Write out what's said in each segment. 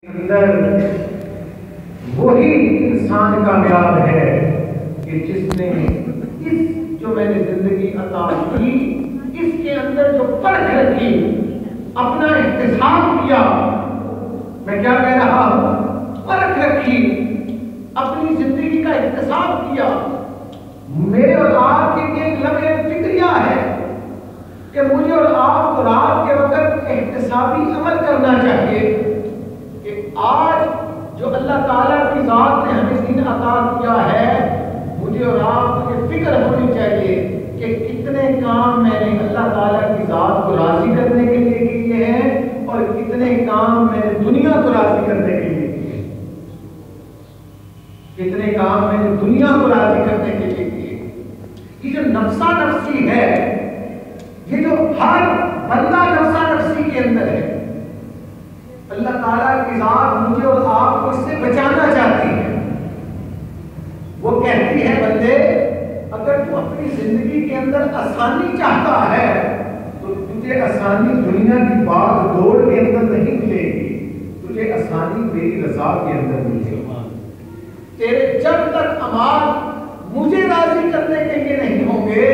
اندر وہی انسان کامیاب ہے کہ جس نے اس جو میں نے زندگی عطا کی اس کے اندر جو فرق رکھی، اپنا احتساب کیا۔ میں کیا کہہ رہا ہوں؟ فرق رکھی، اپنی زندگی کا احتساب کیا۔ میرے اور آپ کے لیے ایک لمحہ فکریہ ہے کہ مجھے اور آپ کو رات کے وقت احتسابی عمل کرنا چاہیے کہ آج جو اللہ تعالیٰ کی ذات نے ہمیں دین عطا کیا ہے، مجھے اور آپ کو یہ فکر ہونی چاہیے کہ کتنے کام میں نے اللہ تعالیٰ کی ذات کو راضی کرنے کے لیے کیے ہیں اور کتنے کام میں نے دنیا کو راضی کرنے کے لیے کیے ہیں۔ کتنے کام میں نے دنیا کو راضی کرنے کے لیے کیے۔ یہ جو نفسا نفسی ہے، یہ جو ہر بندہ نفسا نفسی کے اندر ہے، اللہ تعالیٰ کی ذات مجھے اور آپ کو اس سے بچانا چاہتی ہے۔ وہ کہتی ہے بندے، اگر تو اپنی زندگی کے اندر آسانی چاہتا ہے تو تجھے آسانی دنیا کی بھاگ دوڑ کے اندر نہیں ملے گی، تجھے آسانی میری رضا کے اندر ملے گی۔ تیرے جب تک اعمال مجھے راضی کرنے کے لیے نہیں ہوں گے،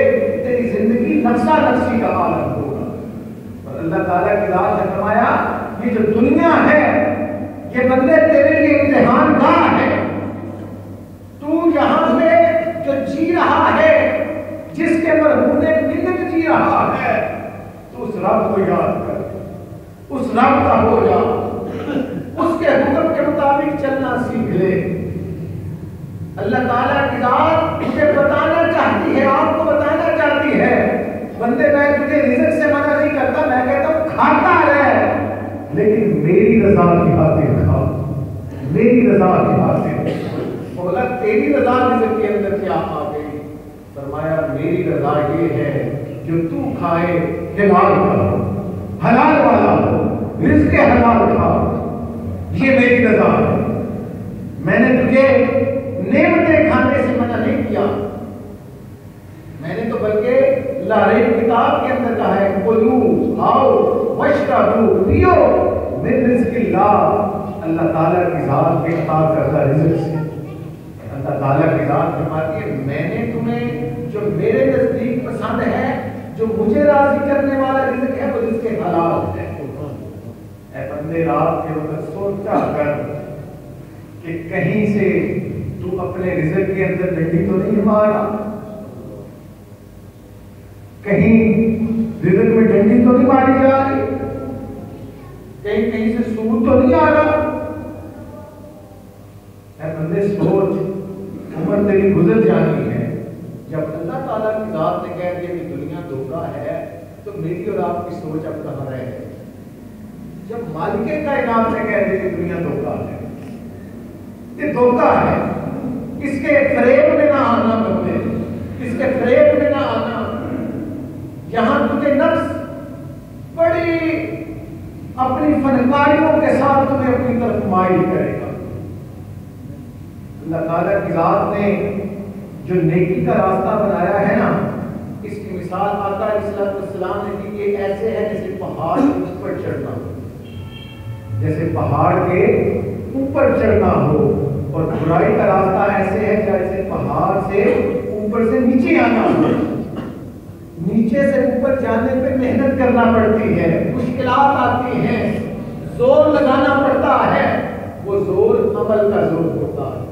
تیری زندگی نفسا نفسی کا عالم ہوگا۔ اور اللہ تعالیٰ کی ذات نے فرمایا، یہ جو دنیا ہے یہ بندے تیرے لیے امتحان گاہ ہے۔ تو یہاں پہ جو جی رہا ہے، جس کے مرہونے منت جی رہا ہے، تو اس رب کو یاد کر، اس رب کا ہو جا، اس کے حکم کے مطابق چلنا سیکھ لے۔ اللہ تعالیٰ کی ذات مجھے بتانا چاہتی ہے، آپ کو بتانا چاہتی ہے، بندے میں تجھے رزق سے منع نہیں کرتا، میں کہتا ہوں کھاتا رہ، لیکن میری رضا کی خاطر کھا، میری رضا کی خاطر۔ بولا تیری رضا رزق کے اندر کیا آ گئی؟ فرمایا میری رضا یہ ہے جو تو کھائے حلال کا، حلال والا ہو، رزق حلال کھا، یہ میری رضا ہے۔ میں نے تجھے نعمتیں کھانے سے منع نہیں کیا، میں نے تو بلکہ لاریب کتاب کے اندر کہا ہے، کلو کھاؤ واشربوا، پیو من رزق اللہ، اللہ تعالیٰ کی ذات کے عطا کردہ رزق سے۔ اللہ تعالیٰ کی ذات فرماتی ہے، میں نے تمہیں جو میرے نزدیک پسند ہے، جو مجھے راضی کرنے والا رزق ہے، وہ رزق حلال ہے۔ اے بندے، رات کے وقت سوچا کر کہ کہیں سے تو اپنے رزق کے اندر ڈنڈی تو نہیں مارا، کہیں رزق میں ڈنڈی تو نہیں ماری جا رہی، کہیں سے سود تو نہیں آ رہا۔ اے بندے سوچ، عمر تیری گزر جانی ہے۔ جب اللہ تعالیٰ کی ذات نے کہہ دیا کہ دنیا دھوکہ ہے، تو میری اور آپ کی سوچ اب کہاں رہے؟ جب مالک کائنات نے کہہ دیا کہ دنیا دھوکہ ہے، یہ دھوکہ ہے، اس کے فریب میں نہ آنا بندے، اس کے فریب میں نہ آنا۔ یہاں تجھے نفس بڑی اپنی فنکاریوں کے ساتھ تمہیں اپنی طرف مائل کرے گا۔ اللہ تعالیٰ کی ذات نے جو نیکی کا راستہ بنایا ہے نا، اس کی مثال آقا علیہ السلام نے دی کہ ایسے ہے جیسے پہاڑ کے اوپر چڑھنا ہو، جیسے پہاڑ کے اوپر چڑھنا ہو، اور برائی کا راستہ ایسے ہے جیسے پہاڑ سے اوپر سے نیچے آنا ہو۔ نیچے سے اوپر جانے پہ محنت کرنا پڑتی ہے، مشکلات آتی ہیں، زور لگانا پڑتا ہے۔ وہ زور عمل کا زور ہوتا ہے،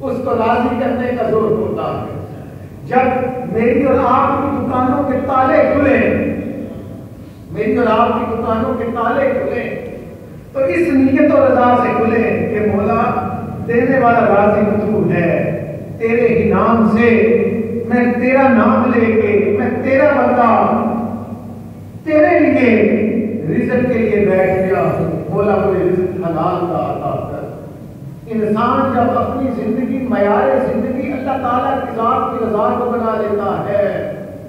اس کو راضی کرنے کا زور ہوتا ہے۔ جب میری اور آپ کی دکانوں کے تالے کھلے، میری اور آپ کی دکانوں کے تالے کھلے، تو اس نیت و رضا سے کھلے کہ مولا دینے والا راضی تو ہے، تیرے ہی نام سے میں تیرا نام لے کے، میں تیرا بندہ تیرے لیے رزق کے لیے بیٹھ گیا ہوں، مولا مجھے رزق حلال کا عطا کر۔ انسان جب اپنی زندگی، معیار زندگی اللہ تعالیٰ کی ذات کی رضا کو بنا لیتا ہے،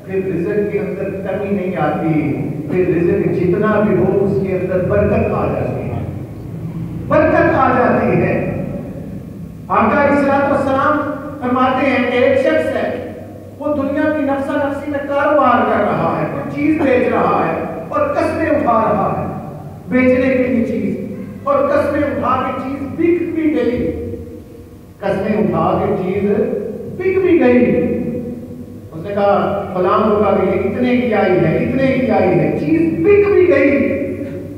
پھر رزق کے اندر کمی نہیں آتی، پھر رزق جتنا بھی ہو اس کے اندر برکت آ جاتی ہے، برکت آ جاتی ہے۔ آقا علیہ السلام فرماتے ہیں کہ ایک شخص ہے، وہ دنیا کی نفسا نفسی میں کاروبار کر رہا ہے، کوئی چیز بیچ رہا ہے اور قسمیں اٹھا رہا ہے بیچنے کے لیے چیز، اور قسمیں اٹھا کہ چیز بک بھی گئی، قسمیں اٹھا کے چیز بک بھی گئی، اس نے کہا فلاں کا کہ یہ اتنے کی آئی ہے، اتنے کی آئی ہے، چیز بک بھی گئی،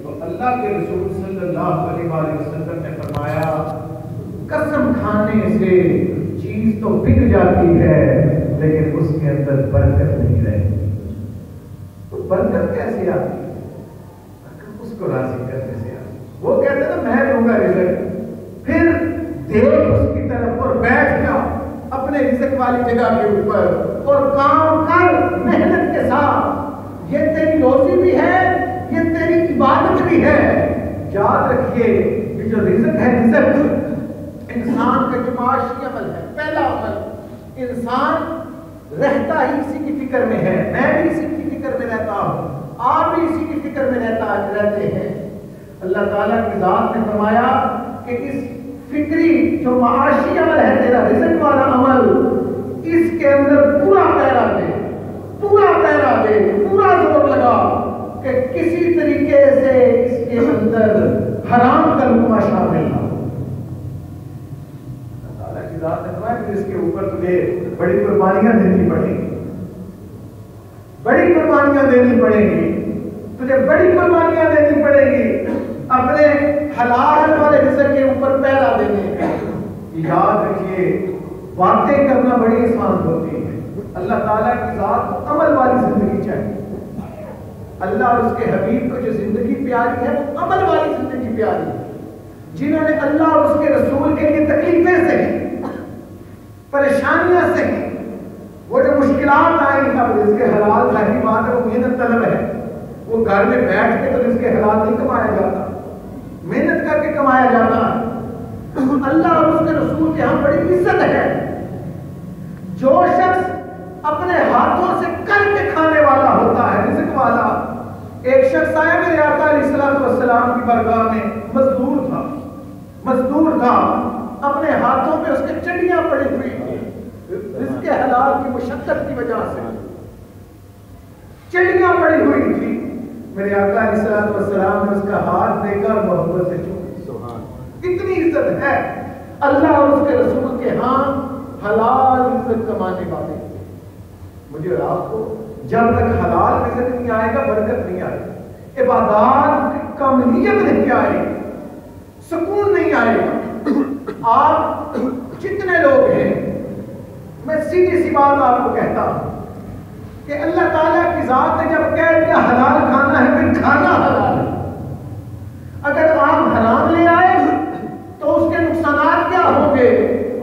تو اللہ کے رسول صلی اللہ علیہ وآلہ وسلم نے فرمایا قسم کھانے سے چیز تو بک جاتی ہے لیکن اس کے اندر برکت نہیں رہتی۔ تو برکت کیسے آتی ہے؟ اس کو راضی کرنے سے آتی۔ وہ کہتے ہیں میں دوں گا رزق، پھر دیکھ اس کی طرف اور بیٹھ جا اپنے رزق والی جگہ کے اوپر اور کام کر محنت کے ساتھ، یہ تیری روزی بھی ہے، یہ تیری عبادت بھی ہے۔ یاد رکھیے کہ جو رزق ہے، رزق انسان کا جو معاشی عمل ہے، پہلا عمل، انسان رہتا ہی اسی کی فکر میں ہے، میں بھی اسی کی فکر میں رہتا ہوں، آپ بھی اسی کی فکر میں رہتے ہیں۔ اللہ تعالیٰ کی ذات نے فرمایا کہ اس فکری جو معاشی عمل ہے تیرا رزق والا عمل، اس کے اندر پورا پیرا دے، پورا پیرا دے، پورا زور لگا کہ کسی طریقے سے اس کے اندر حرام کا لقمہ شامل نہ ہو۔ ذات نے فرمایا کہ اس کے اوپر تجھے بڑی قربانیاں دینی پڑیں گی، بڑی قربانیاں دینی پڑیں گی، تجھے بڑی قربانیاں دینی پڑیں گی اپنے حلال والے رزق کے اوپر پہلا دینے۔ یاد رکھیے باتیں کرنا بڑی آسان ہوتی ہے، اللہ تعالیٰ کی ذات کو عمل والی زندگی چاہیے۔ اللہ اور اس کے حبیب کو جو زندگی پیاری ہے وہ عمل والی زندگی پیاری ہے، جنہوں نے اللہ اور اس کے رسول کے لیے تکلیفیں سہی، پریشانیاں سے، وہ جو مشکلات آئیں، اب رزق حلال ظاہری بات ہے وہ محنت طلب ہے، وہ گھر میں بیٹھ کے تو رزق حلال نہیں کمایا جاتا، محنت کر کے کمایا جاتا ہے۔ اللہ اور اس کے رسول کے ہاں بڑی عزت ہے جو شخص اپنے ہاتھوں سے کر کے کھانے والا ہوتا ہے، رزق والا۔ ایک شخص آیا میرے آقا علیہ السلام کی بارگاہ میں، مزدور تھا، اپنے ہاتھوں پہ اس کے چڑیاں پڑی ہوئی تھی، رزق حلال کی مشقت کی وجہ سے چڑیاں پڑی ہوئی تھی۔ میرے آقا علیہ السلام نے اس کا ہاتھ دے کر محبت سے چھوڑا۔ اتنی عزت ہے اللہ اور اس کے رسول کے ہاں حلال رزق کمانے والے۔ مجھے اور آپ کو جب تک حلال رزق نہیں آئے گا برکت نہیں آئے گی، عبادات کی کاملیت نہیں آئے گی، سکون نہیں آئے گا۔ آپ جتنے لوگ ہیں، میں سیدھی سی بات آپ کو کہتا ہوں کہ اللہ تعالیٰ کی ذات نے جب کہہ دیا حلال کھانا ہے پھر کھانا حلال ہے۔ اگر آپ حرام لے آئے تو اس کے نقصانات کیا ہوں گے؟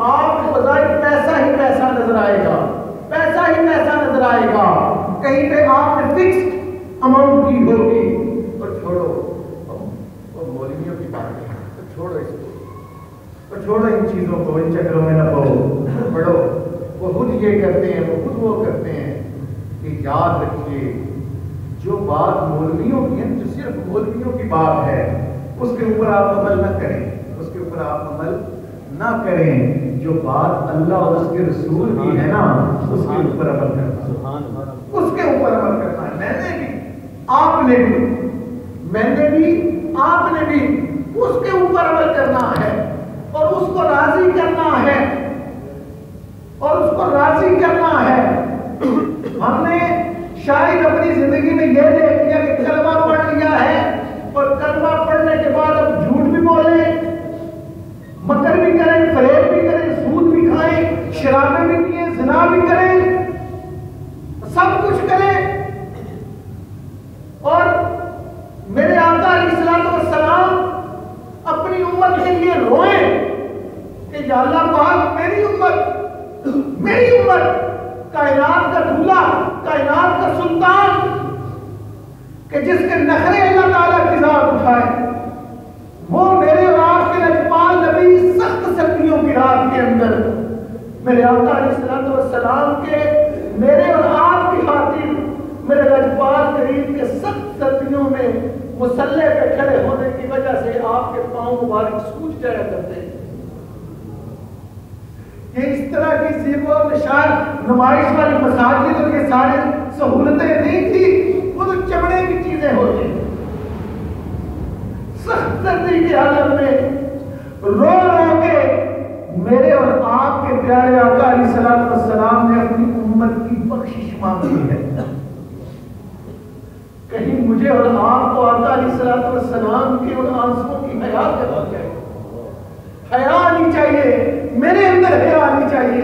آپ کو بظاہر پیسہ ہی پیسہ نظر آئے گا، پیسہ ہی پیسہ نظر آئے گا، کہیں پہ آپ نے فکس اماؤنٹ کی ہوگی۔ اور چھوڑو وہ مولویوں کی بات ہے، چھوڑو اس کو، اور چھوڑو ان چیزوں کو، ان چکروں میں نہ پڑھو۔ وہ خود یہ کرتے ہیں، وہ خود وہ کرتے ہیں۔ کہ یاد رکھیے جو بات مولویوں کی ہے، جو صرف مولویوں کی بات ہے، اس کے اوپر آپ عمل نہ کریں، اس کے اوپر آپ عمل نہ کریں۔ جو بات اللہ اور اس کے رسول کی ہے نا، اس کے اوپر عمل کرنا، اس کے اوپر عمل کرنا ہے۔ میں نے بھی، آپ نے بھی، میں نے بھی، آپ نے بھی اس کے اوپر عمل کرنا ہے اور اس کو راضی کرنا ہے، اور اس کو راضی کرنا ہے۔ ہم نے شاید اپنی زندگی میں یہ دیکھ لیا کہ کلمہ پڑھ لیا ہے اور کلمہ پڑھنے کے بعد اب جھوٹ بھی بولیں، مکر بھی کریں، فریب بھی کریں، سود بھی کھائیں، شرابیں بھی پئیں، زنا بھی کریں، سب کچھ کریں، اور میرے آقا علیہ السلام اپنی امت کے لیے روئیں کہ یا اللہ پاک میری امت کائنات کا دھولا، کائنات کا سلطان، کہ جس کے نخرے اللہ تعالیٰ کی ذات اٹھائے، وہ میرے اور آپ کے لجپال نبی سخت سردیوں کی رات کے اندر میرے آقا علیہ السلام کے، میرے اور آپ کی خاطر میرے لجپال کریم کے سخت سردیوں میں مصلے پہ کھڑے ہونے کی وجہ سے آپ کے پاؤں مبارک سوج جایا کرتے ہیں۔ یہ اس طرح کی زیب و نشان نمائش والی مساجد اور یہ ساری سہولتیں نہیں تھی، وہ تو چمڑے کی چیزیں ہوتی۔ سخت سردی کی حالت میں آنسو ہے. کہیں مجھے اور آپ کو آقا علیہ الصلوۃ والسلام کے ان آنسوؤں کی حیا کرنا چاہیے. حیا آنی چاہیے، میرے اندر حیا آنی چاہیے،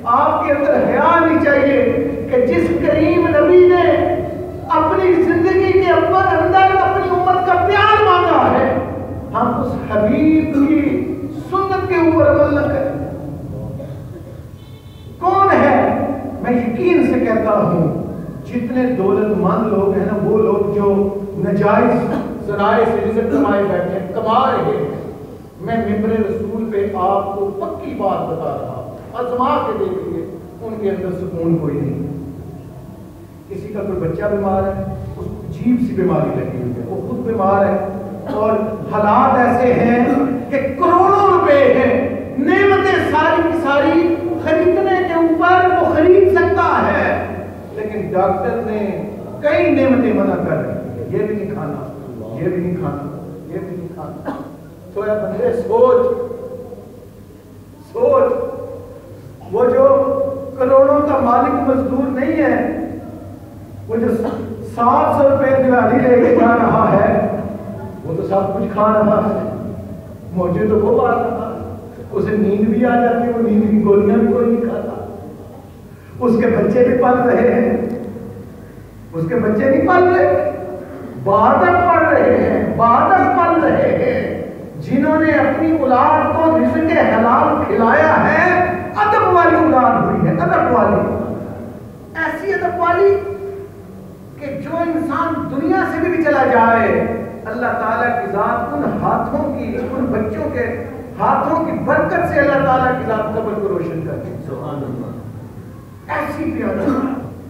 آپ کے اندر حیا آنی چاہیے کہ جس کریم نبی نے اپنی زندگی کے اندر اپنی امت کا پیار مانگا ہے، ہم اس حبیب کی سنت کے اوپر عمل نہ کریں. کون ہے؟ میں یقین سے کہتا ہوں جتنے دولت مند لوگ ہیں نا، وہ لوگ جو نجائز ذرائع سے رزق کمائے بیٹھے ہیں، کما رہے ہیں. میں ممبر رسول پہ آپ کو پکی بات بتا رہا ہوں، آزما کے دیکھیے، ان کے اندر سکون کوئی نہیں. کسی کا کوئی بچہ بیمار ہے، اس کو عجیب سی بیماری لگی ہوئی ہے، وہ خود بیمار ہے، اور حالات ایسے ہیں کہ کروڑوں روپے ہیں، نعمتیں ساری کی ساری خریدنے کے اوپر وہ خرید سکتا ہے، لیکن ڈاکٹر نے کئی نعمتیں منع کر رہی ہیں، یہ بھی نہیں کھانا، یہ بھی نہیں کھانا، یہ بھی نہیں کھانا. تو اے بندے سوچ، وہ جو کروڑوں کا مالک مزدور نہیں ہے، وہ جو 700 روپے دیوالی لے کے جا رہا ہے، وہ تو سب کچھ کھا رہا ہے. مجھے تو وہ بات رہا، اسے نیند بھی آ جاتی، وہ نیند کی گولیاں بھی کوئی نہیں کھاتا. اس کے بچے بھی پل رہے ہیں، اس کے بچے نہیں پل رہے، بادک پڑ رہے ہیں، بادک پل رہے ہیں. جنہوں نے اپنی اولاد کو رزق حلال کھلایا ہے، ادب والی اولاد ہوئی ہے، ادب والی، ایسی ادب والی کہ جو انسان دنیا سے بھی چلا جائے، اللہ تعالیٰ کی ذات ان ہاتھوں کی، ان بچوں کے ہاتھوں کی برکت سے اللہ تعالیٰ کی ذات قبر کو روشن کرتی ہے. سبحان اللہ. ایسی پیاری،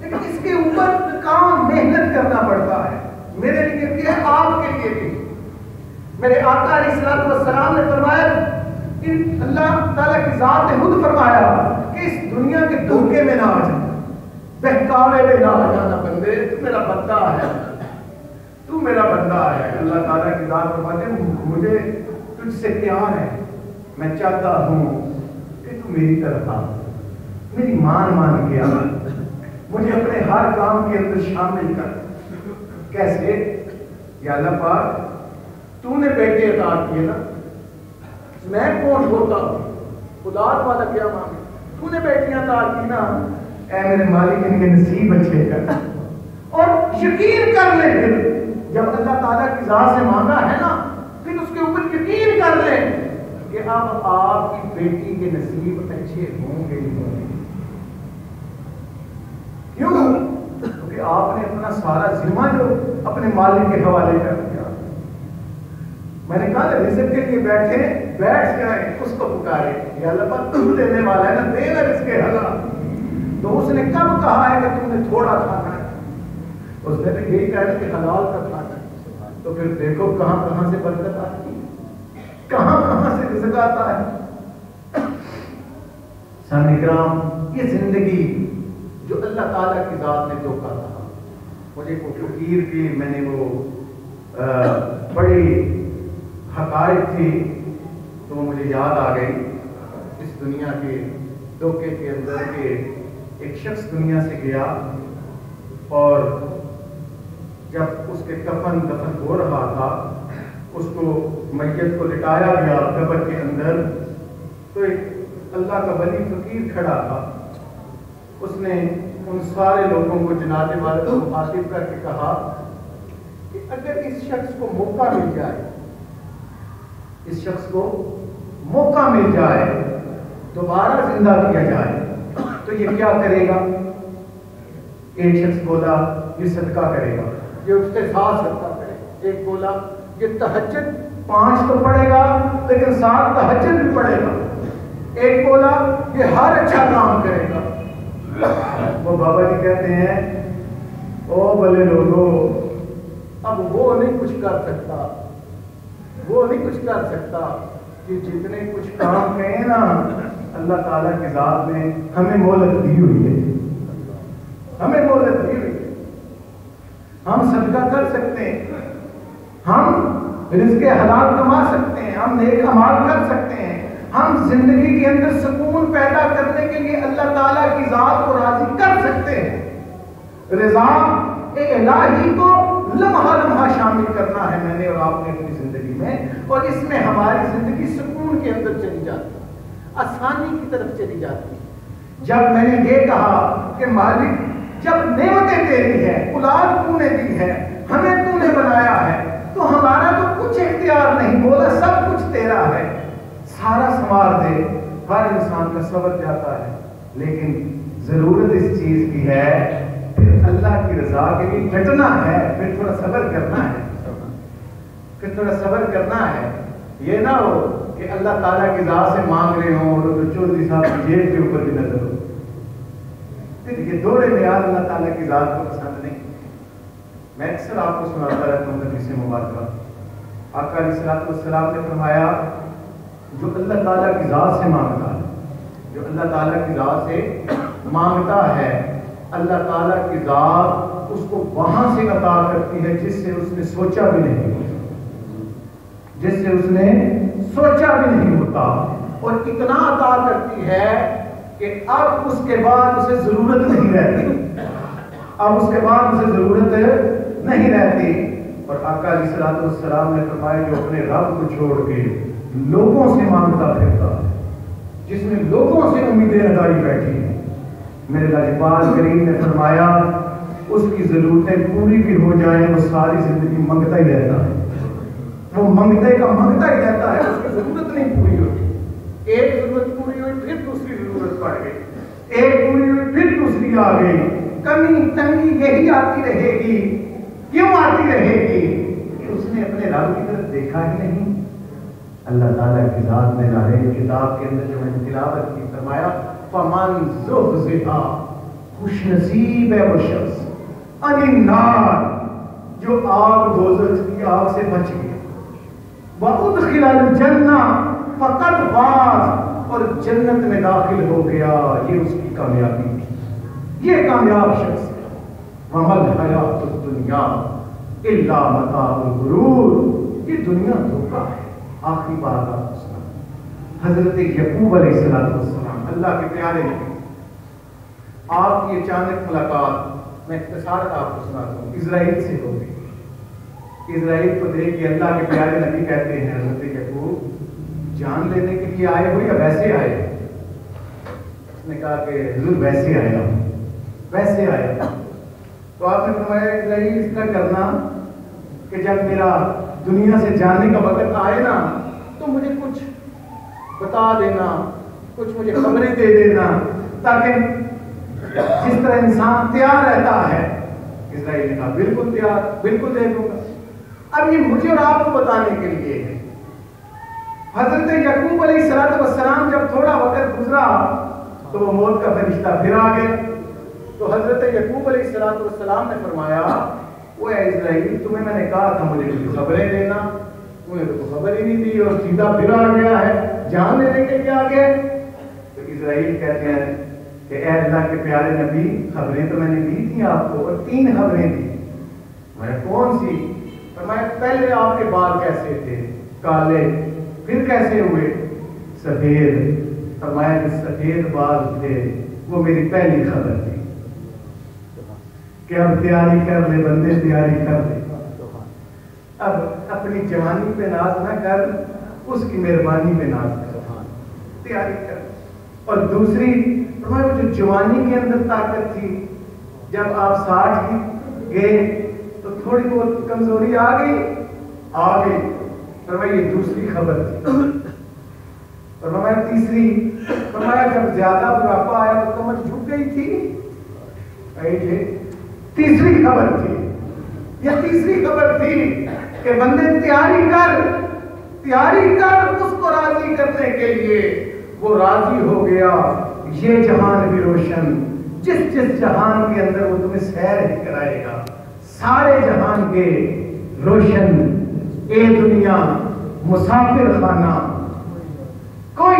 لیکن اس کے اوپر کام محنت کرنا پڑتا ہے. میرے لیے بھی ہے، آپ کے لیے بھی. میرے آقا علیہ الصلوۃ والسلام نے فرمایا کہ اللہ تعالیٰ کی ذات نے خود فرمایا کہ اس دنیا کے دھوکے میں نہ آ جانا، بہکاوے میں نہ آ جانا. بندے تو میرا بندہ ہے، تو میرا بندہ ہے. اللہ تعالیٰ کی ذات فرماتے ہیں مجھے تجھ سے پیار ہے، میں چاہتا ہوں کہ تو میری طرف آ، میری مان کے آ، مجھے اپنے ہر کام کے اندر شامل کر. کیسے؟ یا اللہ پاک تو نے بیٹے عطا کیے نا، میں کون ہوتا ہوں، خدا والا کیا مانگے، تو نے بیٹیاں عطا کی نا، اے میرے مالک ان کے نصیب اچھے کر. اور یقین کر لے، پھر جب اللہ تعالیٰ کی ذات سے مانگا ہے نا، پھر اس کے اوپر یقین کر لے کہ اب آپ کی بیٹی کے نصیب اچھے ہوں گے. کیوں؟ کیونکہ آپ نے اپنا سارا ذمہ جو اپنے مالک کے حوالے کر دیا. میں نے کہا رزق کے لیے بیٹھ جائیں، اس کو پکارے، یا اللہ پاک تو دینے والا ہے نا، دے نا رزق حلال. تو اس نے کب کہا ہے کہ تم نے تھوڑا کھانا ہے؟ اس نے بھی یہی کہا کہ حلال کا کھانا ہے. تو پھر دیکھو کہاں سے برکت آتی ہے، کہاں سے رزق آتا ہے. سامعین اکرام، یہ زندگی جو اللہ تعالیٰ کی ذات نے دھوکا تھا. مجھے وہ فقیر کی میں نے وہ بڑی حقائق تھی تو وہ مجھے یاد آ گئی اس دنیا کے دھوکے کے اندر کہ ایک شخص دنیا سے گیا اور جب اس کے کفن دفن ہو رہا تھا، اس کو میت کو لٹایا گیا قبر کے اندر، تو ایک اللہ کا ولی فقیر کھڑا تھا. اس نے ان سارے لوگوں کو، جنازے والے کو مخاطب کر کے کہا کہ اگر اس شخص کو موقع مل جائے، اس شخص کو موقع مل جائے، دوبارہ زندہ کیا جائے تو یہ کیا کرے گا؟ ایک شخص بولا یہ صدقہ کرے گا، یہ اس کے ساتھ صدقہ کرے گا. ایک بولا یہ تہجد 5 تو پڑھے گا لیکن ساتھ تہجد بھی پڑھے گا. ایک بولا یہ ہر اچھا کام کرے گا. وہ بابا جی کہتے ہیں او بھلے لوگو، اب وہ نہیں کچھ کر سکتا، وہ نہیں کچھ کر سکتا کہ جتنے کچھ کام کہیں نا، اللہ تعالیٰ کی ذات نے ہمیں مہلت دی ہوئی ہے، ہمیں مہلت دی ہوئی ہے. ہم صدقہ کر سکتے ہیں، ہم رزق حلال کما سکتے ہیں، ہم نیک اعمال کر سکتے ہیں، ہم زندگی کے اندر سکون پیدا کرنے کے لیے اللہ تعالیٰ کی ذات کو راضی کر سکتے ہیں. رضا الہی کو لمحہ لمحہ شامل کرنا ہے میں نے اور آپ نے اپنی زندگی میں، اور اس میں ہماری زندگی سکون کے اندر چلی جاتی ہے، آسانی کی طرف چلی جاتی ہے۔ جب میں نے یہ کہا کہ مالک جب نعمتیں تیری ہے، اولاد تو نے دی ہے، ہمیں تو نے بنایا ہے، تو ہمارا تو کچھ اختیار نہیں، بولا سب کچھ تیرا ہے، سارا سنوار دے۔ ہر انسان کا صبر جاتا ہے، لیکن ضرورت اس چیز کی ہے پھر اللہ کی رضا کے لیے ڈٹنا ہے، پھر تھوڑا صبر کرنا ہے، پھر تھوڑا صبر کرنا ہے۔ یہ نہ ہو کہ اللہ تعالیٰ کی ذات سے مانگ رہے ہوں اور چودھری صاحب کی جیب کے اوپر بھی نظر ہو، پھر یہ دوڑے معیار اللہ تعالیٰ کی ذات کو پسند نہیں۔ میں اکثر آپ کو سناتا رہتا ہوں حدیث مبارکہ، آقا علیہ الصلوۃ والسلام نے فرمایا جو اللہ تعالیٰ کی ذات سے مانگتا ہے، جو اللہ تعالیٰ کی ذات سے مانگتا ہے، اللہ تعالیٰ کی ذات اس کو وہاں سے عطا کرتی ہے جس سے اس نے سوچا بھی نہیں ہوتا، جس سے اس نے سوچا بھی نہیں ہوتا، اور اتنا عطا کرتی ہے کہ اب اس کے بعد اسے ضرورت نہیں رہتی، اب اس کے بعد اسے ضرورت نہیں رہتی۔ اور آقا علیہ الصلوۃ والسلام نے فرمایا جو اپنے رب کو چھوڑ کے لوگوں سے مانگتا پھرتا ہے، جس نے لوگوں سے امیدیں لگائی بیٹھی ہیں، میرے لاجپال کریم نے فرمایا اس کی ضرورتیں پوری بھی ہو جائیں وہ ساری زندگی منگتا ہی رہتا ہے، وہ منگتے کا منگتا ہی رہتا ہے، اس کی ضرورت نہیں پوری ہوتی۔ ایک ضرورت پوری ہوئی پھر دوسری ضرورت پڑ گئی، ایک پوری ہوئی پھر دوسری آ گئی، کمی تنگی یہی آتی رہے گی۔ کیوں آتی رہے گی؟ کہ اس نے اپنے رب کی طرف دیکھا ہی نہیں۔ اللہ تعالیٰ کی ذات میں نارے کتاب کے اندر جو میں نے تلاوت کی فرمایا فمن زحزح، خوش نصیب ہے وہ شخص، عن النار، جو آگ دوزخ کی آگ سے بچ گیا، وادخل الجنہ فقد فاز، اور جنت میں داخل ہو گیا، یہ اس کی کامیابی تھی، یہ کامیاب شخص ہے۔ وما الحیات الدنیا الا متاع الغرور، یہ دنیا دھوکہ ہے۔ آخری بات آپ کو سنا، حضرت یعقوب علیہ السلام اللہ کے پیارے نبی، آپ کی اچانک ملاقات میں اختصار آپ کو سناتا ہوں، اسرائیل سے ہو گئی۔ اسرائیل کو دیکھ کے اللہ کے پیارے نبی کہتے ہیں حضرت یعقوب جان لینے کے لیے آئے ہو یا ویسے آئے؟ اس نے کہا کہ حضور ویسے آیا ہوں، ویسے آیا ہوں۔ تو آپ نے فرمایا اسرائیل اس طرح کرنا کہ جب میرا دنیا سے جانے کا وقت آئے نا تو مجھے کچھ بتا دینا، کچھ مجھے خبریں دے دینا، تاکہ جس طرح انسان تیار رہتا ہے۔ اسرائیل نے کہا بالکل تیار، بالکل دے دوں گا۔ اب یہ مجھے اور آپ کو بتانے کے لیے ہے۔ حضرت یعقوب علیہ السلام جب تھوڑا وقت گزرا تو وہ موت کا فرشتہ پھر آ گیا۔ تو حضرت یعقوب علیہ السلام نے فرمایا وہ اے اسرائیل تمہیں میں نے کہا تھا مجھے کچھ خبریں دینا، تمہیں تو خبر ہی نہیں دی اور سیدھا پھر آ گیا ہے، جان لینے کے لیے آ گئے۔ تو اسرائیل کہتے ہیں کہ اے اللہ کے پیارے نبی خبریں تو میں نے دی تھی آپ کو، اور 3 خبریں دی۔ میں کون سی؟ فرمایا پہلے آپ کے بال کیسے تھے؟ کالے، پھر کیسے ہوئے؟ سفید۔ فرمایا کہ سفید بال تھے وہ میری پہلی خبر تھی کہ اب تیاری کر لے بندے، تیاری کر لے، اب اپنی جوانی پہ ناز نہ کر، اس کی مہربانی پہ ناز کر، تیاری کر۔ اور دوسری فرمایا وہ جو جوانی کے اندر طاقت تھی، جب آپ 60 گئے تو تھوڑی بہت کمزوری آ گئی۔ فرمایا یہ دوسری خبر تھی۔ فرمایا تیسری، فرمایا جب زیادہ بڑھاپا آیا تو کمر جھک گئی تھی۔ تیسری خبر تھی، یہ تیسری خبر تھی کہ بندے تیاری کر اس کو راضی کرنے کے لیے۔ وہ راضی ہو گیا، یہ جہان بھی روشن، جس جہان کے اندر وہ تمہیں سیر ہی کرائے گا، سارے جہان کے روشن، اے دنیا مسافر خانہ، کوئی